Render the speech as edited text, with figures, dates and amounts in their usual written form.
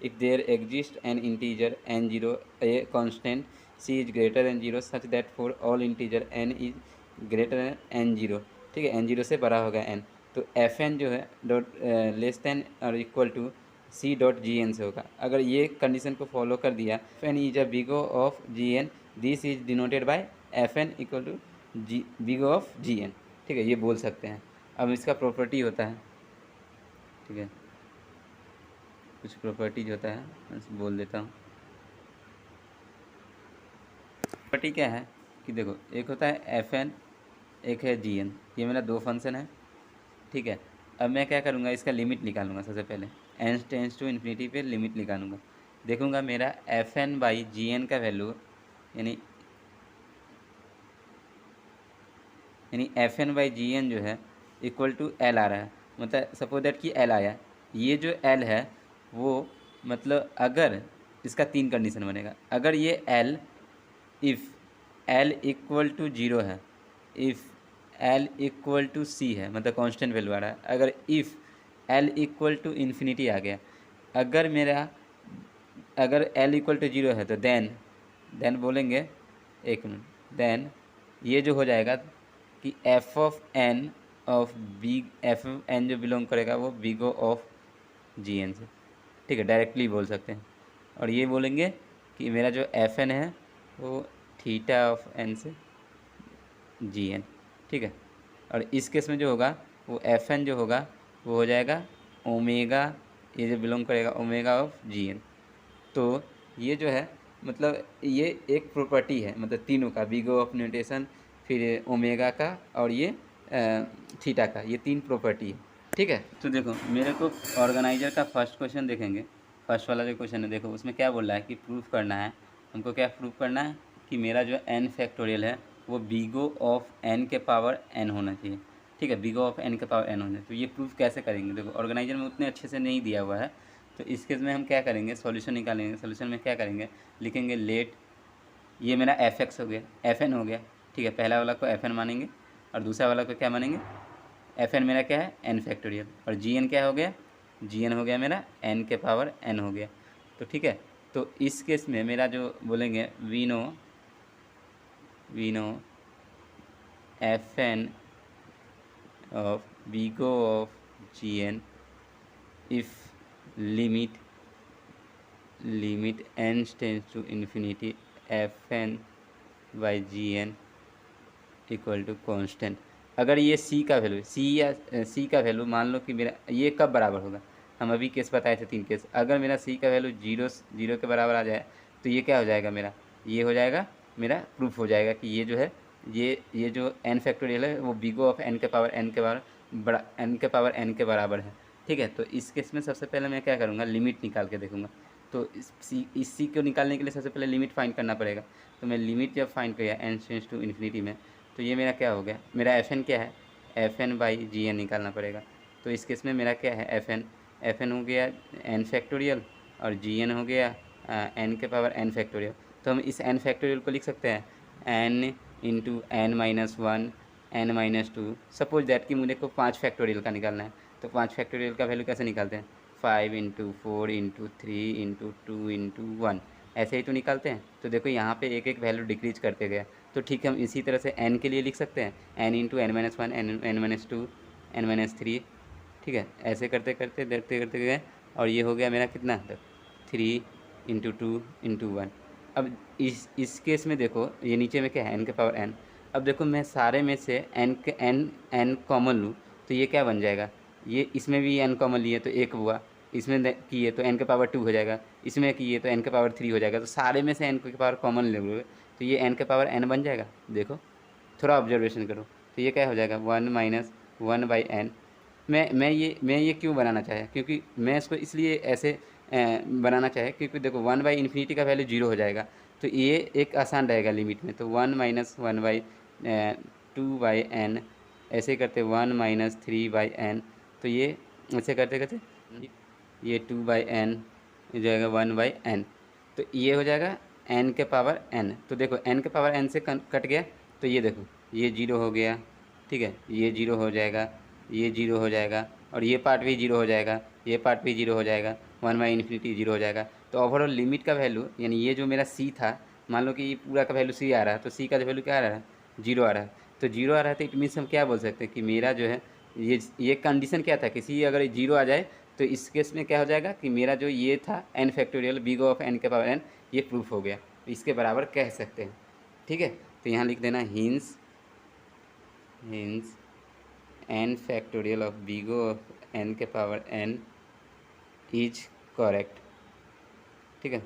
If there exist an integer N zero a constant C is greater than zero such that for all integer N is greater than N zero. ठीक है, N zero से बड़ा होगा N, तो F N जो है dot less than और equal to C dot G N से होगा। अगर ये कंडीशन को फॉलो कर दिया, F N is a big O of ji N, this is denoted by F N equal to G big O of ji N. ठीक है, ये बोल सकते हैं। अब इसका प्रॉपर्टी होता है, ठीक है, कुछ प्रॉपर्टीज होता है, मैं बोल देता हूँ। प्रॉपर्टी क्या है कि देखो, एक होता है एफ एन, एक है जी एन, ये मेरा दो फंक्शन है। ठीक है, अब मैं क्या करूँगा, इसका लिमिट निकालूंगा। सबसे पहले एन टेंस टू इन्फिनिटी पे लिमिट निकालूंगा। देखूंगा मेरा f n by g n का वैल्यू यानी f n by g n जो है इक्वल टू एल आ रहा है। मतलब सपोज दैट कि एल आया, ये जो एल है वो मतलब अगर इसका तीन कंडीशन बनेगा। अगर ये L if L equal to zero है, if L equal to C है, मतलब कांस्टेंट वैल्यू आ रहा है। अगर if L equal to infinity आ गया, अगर मेरा अगर एल इक्वल टू जीरो है तो देन बोलेंगे, एक मिनट, देन ये जो हो जाएगा कि एफ ऑफ एन जो बिलोंग करेगा वो बिगो ऑफ जी एन से। ठीक है, डायरेक्टली बोल सकते हैं। और ये बोलेंगे कि मेरा जो एफ एन है वो थीटा ऑफ एन से जी एन। ठीक है, और इस केस में जो होगा वो एफ एन जो होगा वो हो जाएगा ओमेगा, ये जो बिलोंग करेगा ओमेगा ऑफ जी एन। तो ये जो है मतलब ये एक प्रॉपर्टी है, मतलब तीनों का, बिगो ऑफ न्यूटेशन, फिर ओमेगा का और ये थीटा का, ये तीन प्रॉपर्टी है। ठीक है, तो देखो मेरे को ऑर्गेनाइजर का फर्स्ट क्वेश्चन देखेंगे। फर्स्ट वाला जो क्वेश्चन है देखो, उसमें क्या बोल रहा है कि प्रूफ करना है हमको। क्या प्रूफ करना है कि मेरा जो एन फैक्टोरियल है वो बिगो ऑफ एन के पावर एन होना चाहिए। ठीक है, बिगो ऑफ एन के पावर एन होना चाहिए। तो ये प्रूफ कैसे करेंगे, देखो ऑर्गेनाइजर में उतने अच्छे से नहीं दिया हुआ है। तो इस केस में हम क्या करेंगे, सॉल्यूशन निकालेंगे। सॉल्यूशन में क्या करेंगे, लिखेंगे लेट, ये मेरा एफ एक्स हो गया, एफ एन हो गया। ठीक है, पहला वाला को एफ एन मानेंगे और दूसरा वाला को क्या मानेंगे, एफ एन मेरा क्या है एन फैक्टोरियल, और जी एन क्या हो गया, जी एन हो गया मेरा एन के पावर एन हो गया। तो ठीक है, तो इस केस में मेरा जो बोलेंगे we know f n of big O of ji n if limit n tends to infinity f n by g n equal to constant. अगर ये सी का वैल्यू, सी का वैल्यू मान लो कि मेरा ये कब बराबर होगा, हम अभी केस बताए थे तीन केस। अगर मेरा सी का वैल्यू जीरो के बराबर आ जाए तो ये क्या हो जाएगा, मेरा ये हो जाएगा, मेरा प्रूफ हो जाएगा कि ये जो है ये जो एन फैक्टोरियल है वो बिगो ऑफ एन के पावर एन के पावर एन के बराबर है। ठीक है, तो इस केस में सबसे पहले मैं क्या करूँगा, लिमिट निकाल के देखूँगा। तो इस सी को निकालने के लिए सबसे पहले लिमिट फाइंड करना पड़ेगा। तो मैं लिमिट जब फाइंड किया एन टेंस टू इन्फिनिटी में, तो ये मेरा क्या हो गया, मेरा एफ एन क्या है, f n by g n निकालना पड़ेगा। तो इस केस में मेरा क्या है, एफ एन हो गया एन फैक्टोरियल और जी एन हो गया एन के पावर एन फैक्टोरियल। तो हम इस एन फैक्टोरियल को लिख सकते हैं n into n minus one n minus two. Suppose that कि मुझे को 5 फैक्टोरियल का निकालना है, तो 5 फैक्टोरियल का वैल्यू कैसे निकालते हैं, 5 इंटू 4 इंटू 3 इंटू 2 इंटू 1, ऐसे ही तो निकालते हैं। तो देखो यहाँ पे एक एक वैल्यू डिक्रीज करते गए। तो ठीक है, हम इसी तरह से n के लिए लिख सकते हैं n into n minus one n minus two n minus three. ठीक है, ऐसे करते करते गए और ये हो गया मेरा कितना, 3 इंटू टू इंटू वन। अब इस केस में देखो ये नीचे में क्या है, n के पावर n। अब देखो मैं सारे में से n कॉमन लूँ तो ये क्या बन जाएगा, ये इसमें भी n कॉमन लिए तो एक हुआ, इसमें किए तो n के पावर 2 हो जाएगा, इसमें किए तो n के पावर 3 हो जाएगा। तो सारे में से n के पावर कॉमन ले लोगे तो ये n के पावर n बन जाएगा। देखो थोड़ा ऑब्जर्वेशन करो, तो ये क्या हो जाएगा 1 माइनस 1 बाई एन। मैं ये क्यों बनाना चाहे, क्योंकि मैं इसको इसलिए ऐसे बनाना चाहे क्योंकि देखो 1 बाई इन्फिनिटी का वैल्यू 0 हो जाएगा। तो ये एक आसान रहेगा लिमिट में। तो 1 माइनस 1 बाई 2 बाई एन, ऐसे करते 1 माइनस 3 बाई एन। तो ये ऐसे करते करते ये 2 बाई एन हो जाएगा 1 बाई एन। तो ये हो जाएगा n के पावर n। तो देखो n के पावर n से कट गया, तो ये देखो ये 0 हो गया। ठीक है, ये 0 हो जाएगा, ये 0 हो जाएगा और ये पार्ट भी 0 हो जाएगा, ये पार्ट भी 0 हो जाएगा। 1 बाई इन्फिनिटी 0 हो जाएगा। तो ओवरऑल लिमिट का वैल्यू यानी ये जो मेरा सी था, मान लो कि ये पूरा का वैल्यू सी आ रहा है, तो सी का जो वैल्यू क्या आ रहा है, 0 आ रहा है। तो 0 आ रहा है तो इट मीन्स हम क्या बोल सकते हैं कि मेरा जो है ये कंडीशन क्या था कि सी अगर 0 आ जाए तो इस केस में क्या हो जाएगा कि मेरा जो ये था n factorial big of n के पावर n, ये प्रूफ हो गया, तो इसके बराबर कह सकते हैं। ठीक है, तो यहाँ लिख देना hints n factorial of big of n के पावर n इज करेक्ट। ठीक है।